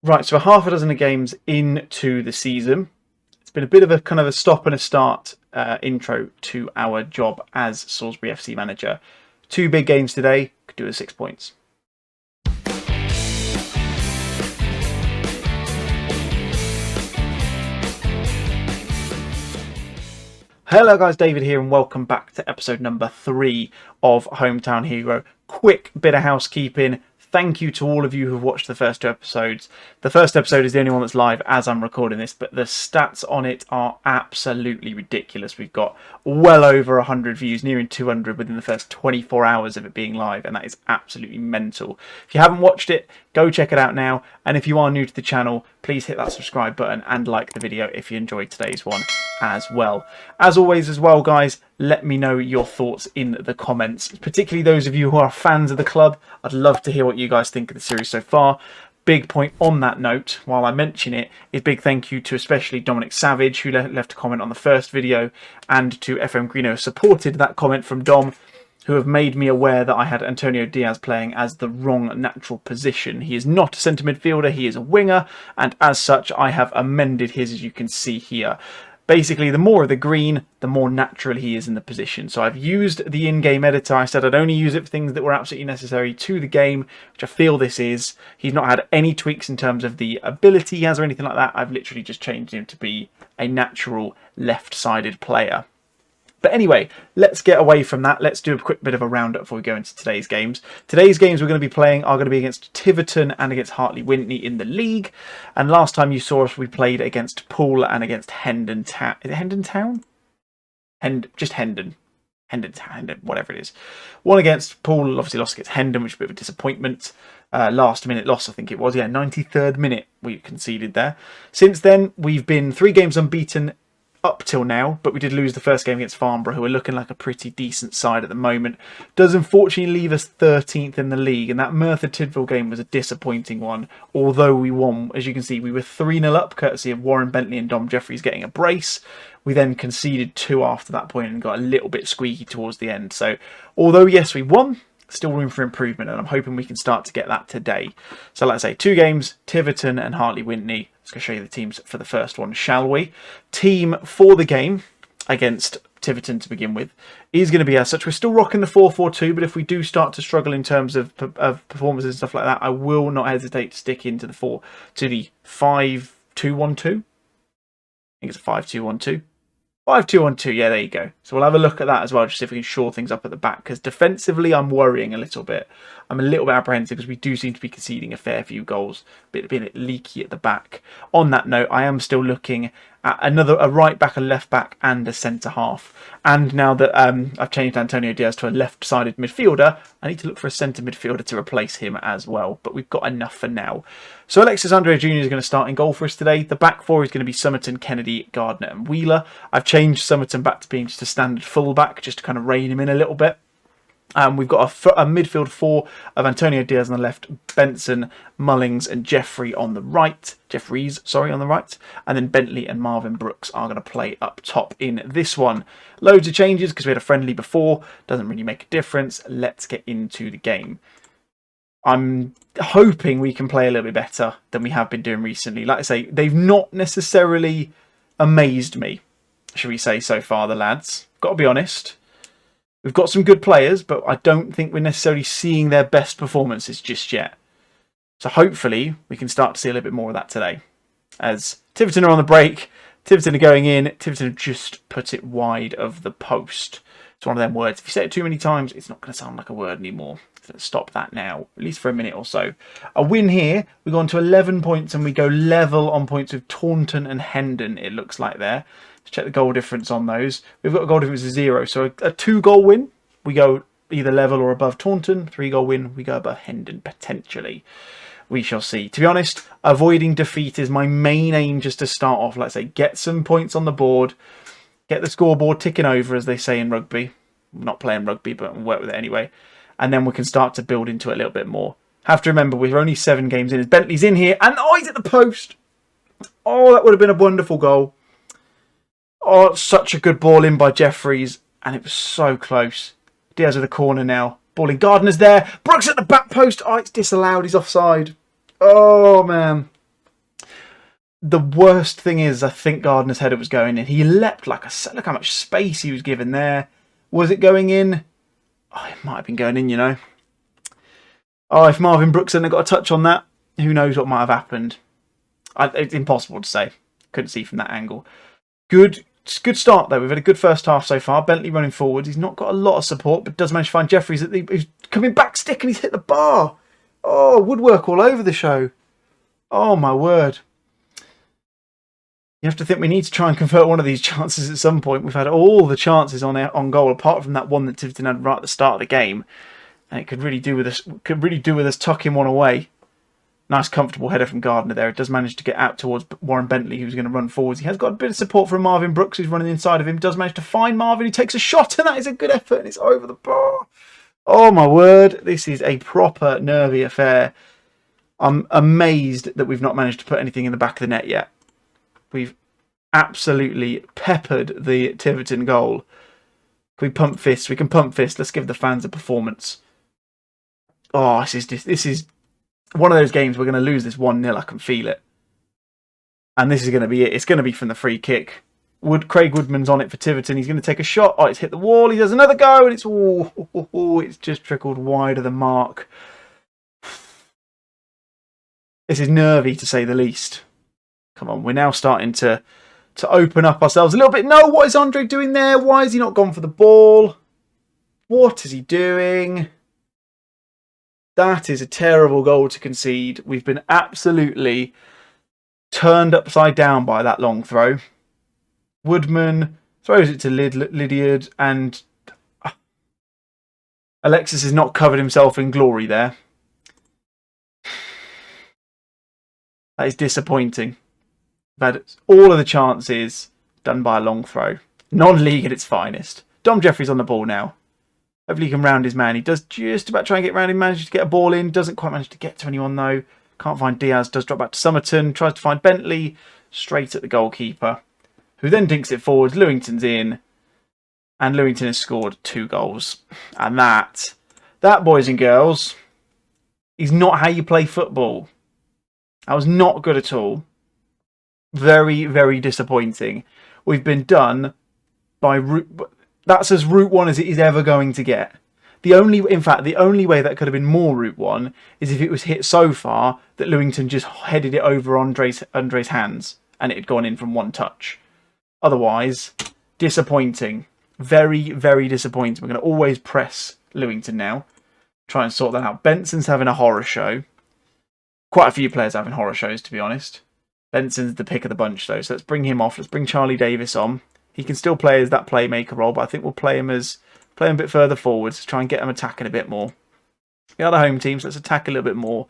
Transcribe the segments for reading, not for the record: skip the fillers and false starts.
Right, so half a dozen of games into the season. It's been a bit of a kind of a stop and a start intro to our job as Salisbury FC manager. 2 big games today, could do with 6 points. Hello guys, David here and welcome back to episode number 3 of Hometown Hero. Quick bit of housekeeping. Thank you to all of you who've watched the first 2 episodes. The first episode is the only one that's live as I'm recording this, but the stats on it are absolutely ridiculous. We've got well over 100 views, nearing 200 within the first 24 hours of it being live, and that is absolutely mental. If you haven't watched it, go check it out now, and if you are new to the channel, please hit that subscribe button and like the video if you enjoyed today's one as well. As always as well, guys, let me know your thoughts in the comments, particularly those of you who are fans of the club. I'd love to hear what you guys think of the series so far. Big point on that note, while I mention it, is big thank you to especially Dominic Savage, who left a comment on the first video, and to FM Greeno, who supported that comment from Dom, who have made me aware that I had Antonio Diaz playing as the wrong natural position. He is not a centre midfielder, he is a winger, and as such I have amended his, as you can see here. Basically, the more of the green, the more natural he is in the position. So I've used the in-game editor. I said I'd only use it for things that were absolutely necessary to the game, which I feel this is. He's not had any tweaks in terms of the ability he has or anything like that. I've literally just changed him to be a natural left-sided player. But anyway, let's get away from that. Let's do a quick bit of a roundup before we go into today's games. Today's games we're going to be playing are going to be against Tiverton and against Hartley Wintney in the league. And last time you saw us, we played against Poole and against Hendon Town. Is it Hendon Town? Just Hendon. Hendon, whatever it is. One against Poole, obviously lost against Hendon, which is a bit of a disappointment. Last minute loss, I think it was. Yeah, 93rd minute we conceded there. Since then, we've been 3 games unbeaten up till now, but we did lose the first game against Farnborough, who are looking like a pretty decent side at the moment. Does unfortunately leave us 13th in the league, and that Merthyr Tydfil game was a disappointing one, although we won. As you can see, we were 3-0 up, courtesy of Warren Bentley and Dom Jeffries getting a brace. We then conceded 2 after that point and got a little bit squeaky towards the end. So, although yes, we won, still room for improvement, and I'm hoping we can start to get that today. So let's say 2 games, Tiverton and Hartley Wintney. Let's go show you the teams for the first one, shall we? Team for the game against Tiverton to begin with is going to be as such. We're still rocking the 4-4-2, but if we do start to struggle in terms of performances and stuff like that, I will not hesitate to stick into the 5-2-1-2. I think it's a 5-2-1-2. 5-2-1-2, yeah, there you go. So we'll have a look at that as well, just see if we can shore things up at the back, because defensively I'm worrying a little bit. I'm a little bit apprehensive because we do seem to be conceding a fair few goals, being a bit leaky at the back. On that note, I am still looking at a right back, a left back, and a centre half. And now that I've changed Antonio Diaz to a left-sided midfielder, I need to look for a centre midfielder to replace him as well. But we've got enough for now. So Alexis Andrea Jr. is going to start in goal for us today. The back 4 is going to be Somerton, Kennedy, Gardner, and Wheeler. I've changed Somerton back to being just a standard full-back, just to kind of rein him in a little bit. We've got a midfield 4 of Antonio Diaz on the left, Benson, Mullings and Jeffries on the right, and then Bentley and Marvin Brooks are going to play up top in this one. Loads of changes because we had a friendly before, doesn't really make a difference. Let's get into the game. I'm hoping we can play a little bit better than we have been doing recently. Like I say, they've not necessarily amazed me, shall we say, so far, the lads. Got to be honest. We've got some good players, but I don't think we're necessarily seeing their best performances just yet. So hopefully we can start to see a little bit more of that today. As Tiverton are on the break, Tiverton are going in, Tiverton have just put it wide of the post. It's one of them words. If you say it too many times, it's not going to sound like a word anymore. So let's stop that now, at least for a minute or so. A win here, we go on to 11 points and we go level on points with Taunton and Hendon, it looks like there. Let's check the goal difference on those. We've got a goal difference of 0. So a 2-goal win, we go either level or above Taunton. 3-goal win, we go above Hendon, potentially. We shall see. To be honest, avoiding defeat is my main aim just to start off. Let's say, get some points on the board. Get the scoreboard ticking over, as they say in rugby. I'm not playing rugby, but we'll work with it anyway. And then we can start to build into it a little bit more. Have to remember, we're only 7 games in. As Bentley's in here, and oh, he's at the post. Oh, that would have been a wonderful goal. Oh, such a good ball in by Jeffries, and it was so close. Diaz with the corner now. Ball in, Gardner's there. Brooks at the back post. Oh, it's disallowed. He's offside. Oh, man. the worst thing is, I think Gardner's header was going in. He leapt like a... Look how much space he was given there. Was it going in? Oh, it might have been going in, you know. Oh, if Marvin Brooks hadn't got a touch on that, who knows what might have happened. It's impossible to say. Couldn't see from that angle. Good start, though. We've had a good first half so far. Bentley running forward. He's not got a lot of support, but does manage to find Jeffries. He's coming back stick and he's hit the bar. Oh, woodwork all over the show. Oh, my word. You have to think we need to try and convert one of these chances at some point. We've had all the chances on goal, apart from that one that Tiverton had right at the start of the game. And it could really do with us tucking one away. Nice comfortable header from Gardner there. It does manage to get out towards Warren Bentley, who's going to run forwards. He has got a bit of support from Marvin Brooks, who's running inside of him. Does manage to find Marvin, who takes a shot, and that is a good effort, and it's over the bar. Oh my word, this is a proper nervy affair. I'm amazed that we've not managed to put anything in the back of the net yet. We've absolutely peppered the Tiverton goal. Can we pump fist? We can pump fist. Let's give the fans a performance. Oh, this is one of those games we're going to lose this 1-0. I can feel it. And this is going to be it. It's going to be from the free kick. Craig Woodman's on it for Tiverton. He's going to take a shot. Oh, it's hit the wall. He does another go, and it's just trickled wide of the mark. This is nervy, to say the least. Come on, we're now starting to open up ourselves a little bit. No, what is Andre doing there? Why has he not gone for the ball? What is he doing? That is a terrible goal to concede. We've been absolutely turned upside down by that long throw. Woodman throws it to Lydiard, and Alexis has not covered himself in glory there. That is disappointing. We've had all of the chances done by a long throw. Non-league at its finest. Dom Jeffries on the ball now. Hopefully he can round his man. He does just about try and get round him. Manages to get a ball in. Doesn't quite manage to get to anyone though. Can't find Diaz. Does drop back to Somerton. Tries to find Bentley. Straight at the goalkeeper, who then dinks it forward. Lewington's in. And Lewington has scored 2 goals. And that, boys and girls, is not how you play football. That was not good at all. Very, very disappointing. We've been done by route. That's as Route 1 as it is ever going to get. In fact, the only way that could have been more Route 1 is if it was hit so far that Lewington just headed it over Andre's hands and it had gone in from one touch. Otherwise, disappointing. Very, very disappointing. We're going to always press Lewington now. Try and sort that out. Benson's having a horror show. Quite a few players having horror shows, to be honest. Benson's the pick of the bunch, though. So let's bring him off. Let's bring Charlie Davis on. He can still play as that playmaker role, but I think we'll play him a bit further forwards to try and get him attacking a bit more. The other home teams, let's attack a little bit more.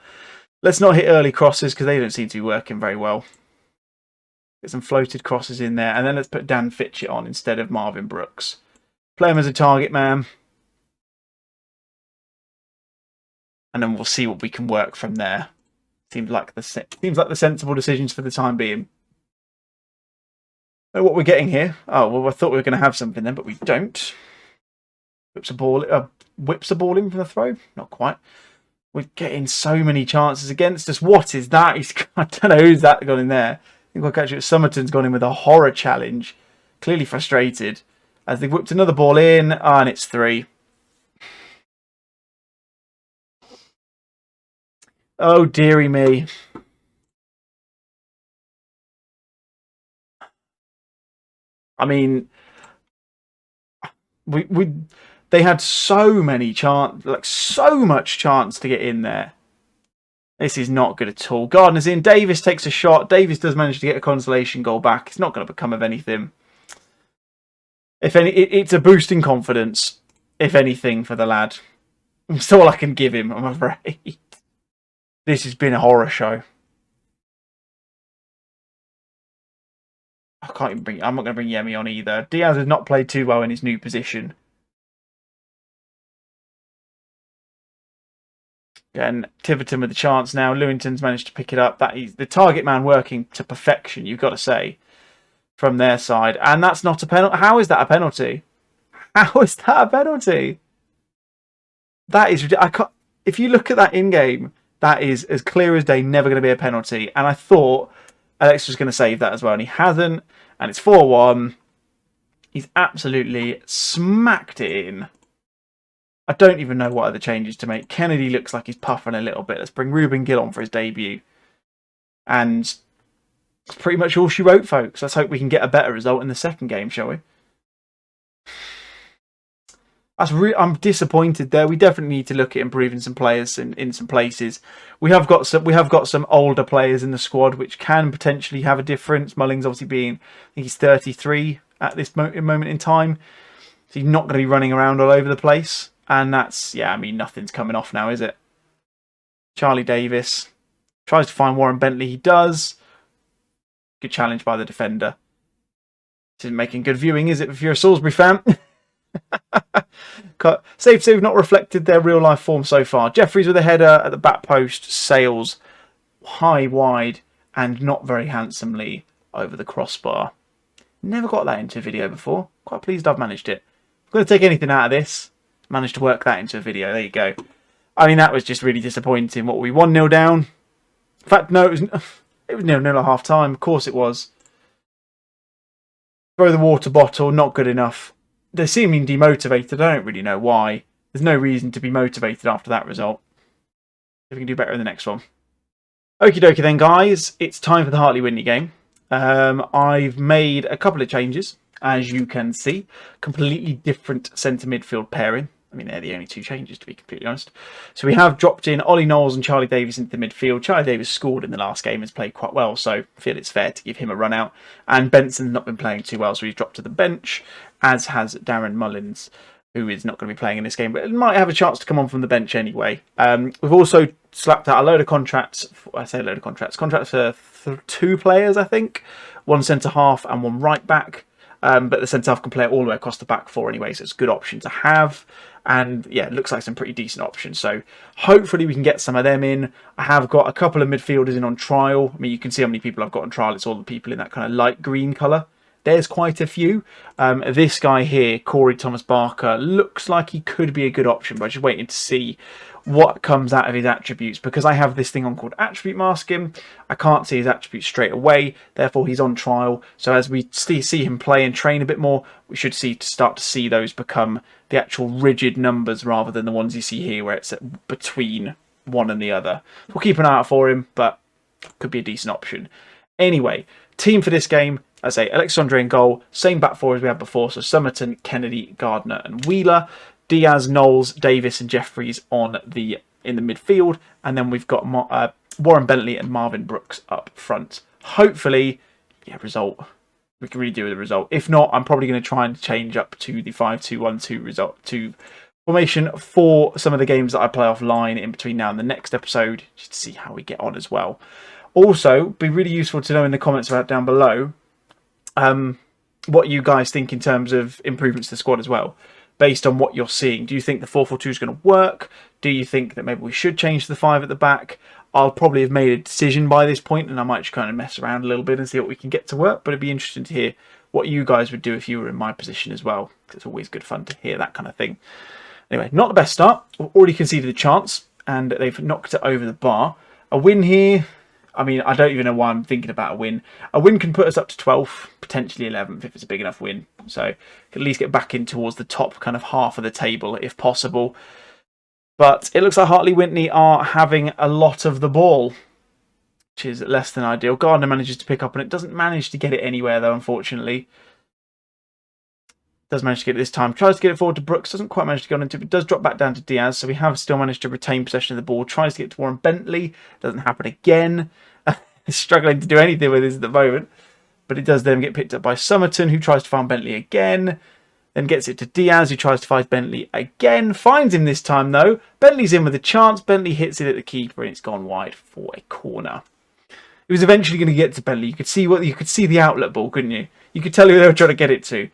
Let's not hit early crosses because they don't seem to be working very well. Get some floated crosses in there, and then let's put Dan Fitchett on instead of Marvin Brooks. Play him as a target man. And then we'll see what we can work from there. Seems like the sensible decisions for the time being. Know what we're getting here? Oh, well, I thought we were going to have something then, but we don't. Whips a ball in from the throw. Not quite. We're getting so many chances against us. What is that? I don't know who's that got in there. I think we'll catch it. Somerton's gone in with a horror challenge. Clearly frustrated. As they've whipped another ball in. And it's 3. Oh, dearie me. I mean, they had so many so much chance to get in there. This is not good at all. Gardner's in. Davis takes a shot. Davis does manage to get a consolation goal back. It's not going to become of anything. If any, it's a boost in confidence, if anything, for the lad. That's all I can give him, I'm afraid. This has been a horror show. I'm not going to bring Yemi on either. Diaz has not played too well in his new position. Again, Tiverton with the chance now. Lewington's managed to pick it up. That is the target man working to perfection, you've got to say, from their side. And that's not a penalty. How is that a penalty? How is that a penalty? That is ridiculous. If you look at that in-game, that is as clear as day, never going to be a penalty. And I thought Alex was going to save that as well, and he hasn't. And it's 4-1. He's absolutely smacked it in. I don't even know what other changes to make. Kennedy looks like he's puffing a little bit. Let's bring Ruben Gill on for his debut. And that's pretty much all she wrote, folks. Let's hope we can get a better result in the second game, shall we? I'm disappointed there. We definitely need to look at improving some players in some places. We have got some older players in the squad which can potentially have a difference. Mullings obviously being, I think he's 33 at this moment in time. So he's not going to be running around all over the place. And that's, yeah, I mean, nothing's coming off now, is it? Charlie Davis tries to find Warren Bentley. He does. Good challenge by the defender. This isn't making good viewing, is it, if you're a Salisbury fan? Save not reflected their real life form so far. Jeffries with a header at the back post, sails high, wide, and not very handsomely over the crossbar. Never got that into a video before. Quite pleased I've managed it. I'm going to take anything out of this. Managed to work that into a video. There you go. I mean, that was just really disappointing. What were we, 1-0 down? In fact, no, it was 0-0 at half time. Of course it was. Throw the water bottle, not good enough. They're seeming demotivated. I don't really know why. There's no reason to be motivated after that result. If we can do better in the next one. Okie dokie then, guys. It's time for the Hartley Whitney game. I've made a couple of changes, as you can see. Completely different centre midfield pairing. I mean, they're the only two changes, to be completely honest. So we have dropped in Ollie Knowles and Charlie Davis into the midfield. Charlie Davis scored in the last game, has played quite well, so I feel it's fair to give him a run out. And Benson's not been playing too well, so he's dropped to the bench, as has Darren Mullins, who is not going to be playing in this game, but might have a chance to come on from the bench anyway. We've also slapped out a load of contracts. I say a load of contracts. Contracts for 2 players, I think. 1 centre-half and 1 right-back. But the centre-half can play all the way across the back 4 anyway, so it's a good option to have. And yeah, it looks like some pretty decent options. So hopefully we can get some of them in. I have got a couple of midfielders in on trial. I mean, you can see how many people I've got on trial. It's all the people in that kind of light green colour. There's quite a few. This guy here, Corey Thomas Barker, looks like he could be a good option, but I'm just waiting to see what comes out of his attributes, because I have this thing on called attribute masking. I can't see his attributes straight away, therefore he's on trial. So as we see him play and train a bit more, we should start to see those become the actual rigid numbers rather than the ones you see here where it's between one and the other. We'll keep an eye out for him, but could be a decent option. Anyway, team for this game, I say Alexandre in goal, same back four as we had before, so Somerton, Kennedy, Gardner and Wheeler. Diaz, Knowles, Davis and Jeffries in the midfield, and then we've got Warren Bentley and Marvin Brooks up front. Hopefully, yeah, result. We can really do with the result. If not, I'm probably going to try and change up to the 5-2-1-2 formation for some of the games that I play offline in between now and the next episode, just to see how we get on as well. Also, it'd be really useful to know in the comments about down below what you guys think in terms of improvements to the squad as well. Based on what you're seeing, do you think the 4-4-2 is going to work? Do you think that maybe we should change to the 5 at the back? I'll probably have made a decision by this point, and I might just kind of mess around a little bit and see what we can get to work. But it'd be interesting to hear what you guys would do if you were in my position as well. It's always good fun to hear that kind of thing. Anyway, not the best start. We've already conceded a chance, and they've knocked it over the bar. A win here. I mean, I don't even know why I'm thinking about a win. A win can put us up to 12th, potentially 11th if it's a big enough win. So at least get back in towards the top kind of half of the table if possible. But it looks like Hartley Whitney are having a lot of the ball, which is less than ideal. Gardner manages to pick up, and it doesn't manage to get it anywhere, though, unfortunately. Does manage to get it this time. Tries to get it forward to Brooks. Doesn't quite manage to get into it, but does drop back down to Diaz. So we have still managed to retain possession of the ball. Tries to get to Warren Bentley. Doesn't happen again. Struggling to do anything with this at the moment. But it does then get picked up by Somerton, who tries to find Bentley again. Then gets it to Diaz, who tries to find Bentley again. Finds him this time, though. Bentley's in with a chance. Bentley hits it at the keeper, and it's gone wide for a corner. It was eventually going to get to Bentley. You could see the outlet ball, couldn't you? You could tell who they were trying to get it to.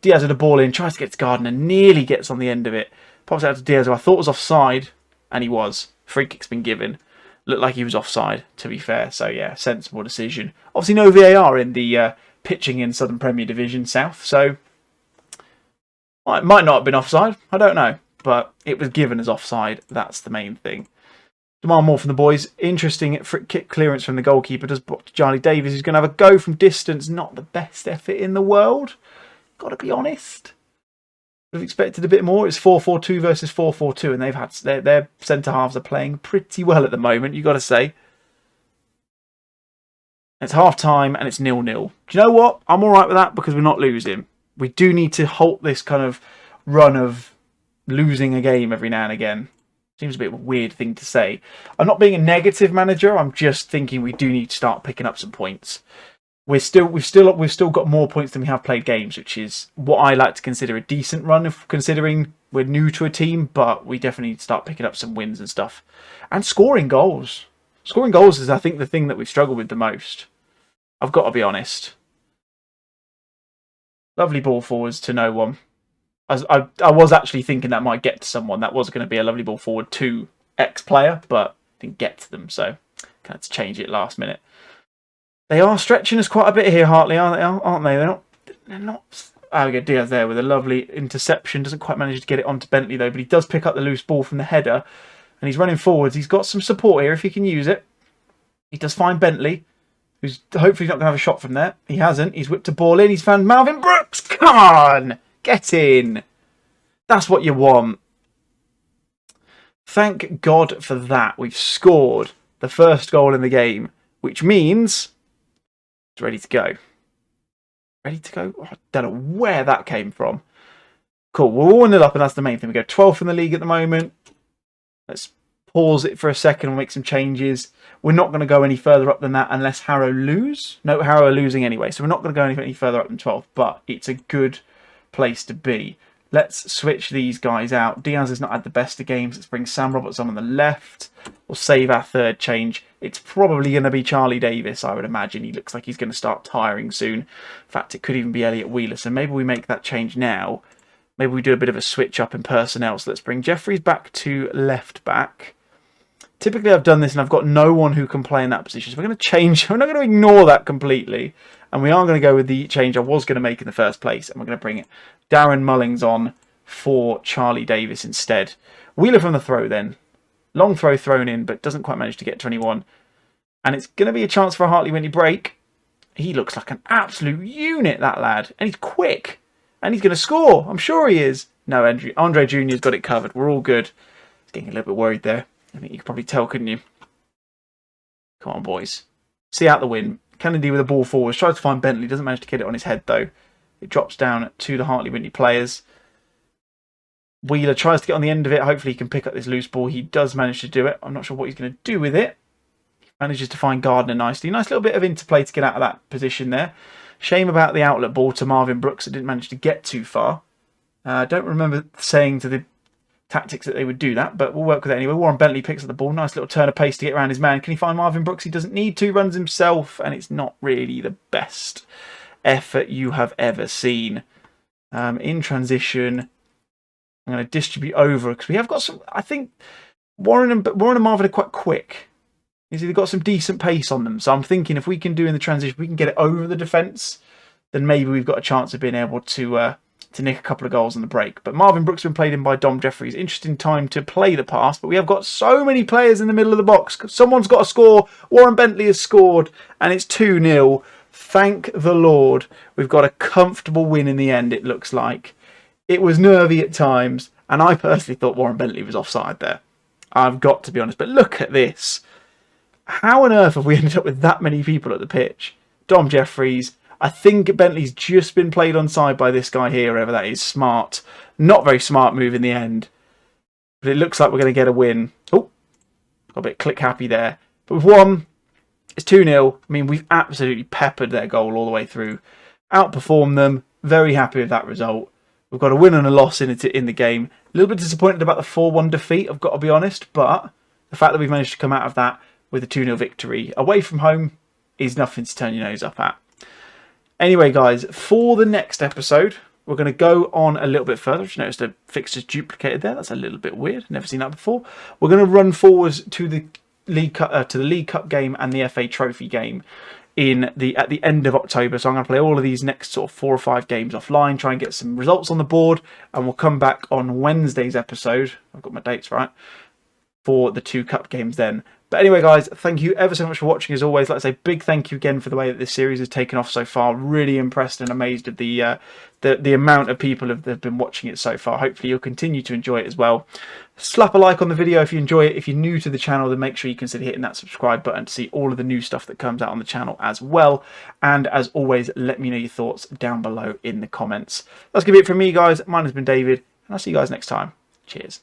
Diaz with the ball in, tries to get to Gardner, nearly gets on the end of it. Pops out to Diaz, who I thought was offside, and he was. Free kick's been given. Looked like he was offside, to be fair. So, yeah, sensible decision. Obviously, no VAR in the pitching in Southern Premier Division South, so it might not have been offside. I don't know. But it was given as offside. That's the main thing. Demand more from the boys. Interesting kick clearance from the goalkeeper. Does block to Charlie Davies, who's going to have a go from distance. Not the best effort in the world. Got to be honest. Would have expected a bit more. It's 4-4-2 versus 4-4-2, and they've had their centre halves are playing pretty well at the moment. You got to say. It's half time and it's 0-0. Do you know what? I'm all right with that because we're not losing. We do need to halt this kind of run of losing a game every now and again. Seems a bit of a weird thing to say. I'm not being a negative manager. I'm just thinking we do need to start picking up some points. We've still got more points than we have played games, which is what I like to consider a decent run, if considering we're new to a team. But we definitely need to start picking up some wins and stuff, and scoring goals. Scoring goals is, I think, the thing that we've struggled with the most. I've got to be honest. Lovely ball forwards to no one. I was actually thinking that might get to someone. That was going to be a lovely ball forward to X player, but didn't get to them, so had to change it last minute. They are stretching us quite a bit here, Hartley, aren't they? They're not. Oh, we go Diaz there with a lovely interception. Doesn't quite manage to get it onto Bentley though, but he does pick up the loose ball from the header, and he's running forwards. He's got some support here if he can use it. He does find Bentley, who's hopefully not going to have a shot from there. He hasn't. He's whipped a ball in. He's found Marvin Brooks. Come on! Get in! That's what you want. Thank God for that. We've scored the first goal in the game, which means it's ready to go. Ready to go? Oh, I don't know where that came from. Cool. We're 1-0 up, and that's the main thing. We go 12th in the league at the moment. Let's pause it for a second and make some changes. We're not going to go any further up than that unless Harrow lose. No, Harrow are losing anyway, so we're not going to go any further up than 12th, but it's a good place to be. Let's switch these guys out. Diaz has not had the best of games. Let's bring Sam Roberts on the left. We'll save our third change. It's probably going to be Charlie Davies, I would imagine. He looks like he's going to start tiring soon. In fact, it could even be Elliot Wheeler. So maybe we make that change now. Maybe we do a bit of a switch up in personnel. So let's bring Jeffries back to left back. Typically, I've done this and I've got no one who can play in that position. So we're going to change. We're not going to ignore that completely. And we are going to go with the change I was going to make in the first place. And we're going to bring Darren Mullings on for Charlie Davies instead. Wheeler from the throw then. Long throw thrown in, but doesn't quite manage to get to anyone. And it's going to be a chance for a Hartley Winnie break. He looks like an absolute unit, that lad. And he's quick. And he's going to score. I'm sure he is. No, Andre Jr.'s got it covered. We're all good. He's getting a little bit worried there. I think you could probably tell, couldn't you? Come on, boys. See out the win. Kennedy with the ball forward. Tries to find Bentley. Doesn't manage to get it on his head, though. It drops down to the Hartley Winnie players. Wheeler tries to get on the end of it. Hopefully he can pick up this loose ball. He does manage to do it. I'm not sure what he's going to do with it. He manages to find Gardner nicely. Nice little bit of interplay to get out of that position there. Shame about the outlet ball to Marvin Brooks. It didn't manage to get too far. I don't remember saying to the tactics that they would do that, but we'll work with it anyway. Warren Bentley picks up the ball. Nice little turn of pace to get around his man. Can he find Marvin Brooks? He doesn't need to. Runs himself, and it's not really the best effort you have ever seen. In transition, I'm going to distribute over because we have got some. I think Warren and Marvin are quite quick. He's either got some decent pace on them. So I'm thinking if we can do in the transition, we can get it over the defence, then maybe we've got a chance of being able to nick a couple of goals on the break. But Marvin Brooks has been played in by Dom Jeffries. Interesting time to play the pass, but we have got so many players in the middle of the box. Someone's got to score. Warren Bentley has scored, and it's 2-0. Thank the Lord. We've got a comfortable win in the end, it looks like. It was nervy at times, and I personally thought Warren Bentley was offside there. I've got to be honest, but look at this. How on earth have we ended up with that many people at the pitch? Dom Jeffries. I think Bentley's just been played onside by this guy here, whoever that is. Smart. Not very smart move in the end. But it looks like we're going to get a win. Oh, got a bit click happy there. But we've won. It's 2-0. I mean, we've absolutely peppered their goal all the way through. Outperformed them. Very happy with that result. We've got a win and a loss in the game. A little bit disappointed about the 4-1 defeat, I've got to be honest. But the fact that we've managed to come out of that with a 2-0 victory away from home is nothing to turn your nose up at. Anyway, guys, for the next episode, we're going to go on a little bit further. Just noticed the fixtures duplicated there. That's a little bit weird. Never seen that before. We're going to run forwards to the League Cup game and the FA Trophy game at the end of October. So I'm going to play all of these next sort of 4 or 5 games offline, try and get some results on the board, and we'll come back on Wednesday's episode. I've got my dates right. for the 2 cup games then. But anyway, guys, thank you ever so much for watching as always. Like I say, big thank you again for the way that this series has taken off so far. Really impressed and amazed at the amount of people that have been watching it so far. Hopefully you'll continue to enjoy it as well. Slap a like on the video if you enjoy it. If you're new to the channel, then make sure you consider hitting that subscribe button to see all of the new stuff that comes out on the channel as well. And as always, let me know your thoughts down below in the comments. That's going to be it from me, guys. Mine has been David, and I'll see you guys next time. Cheers.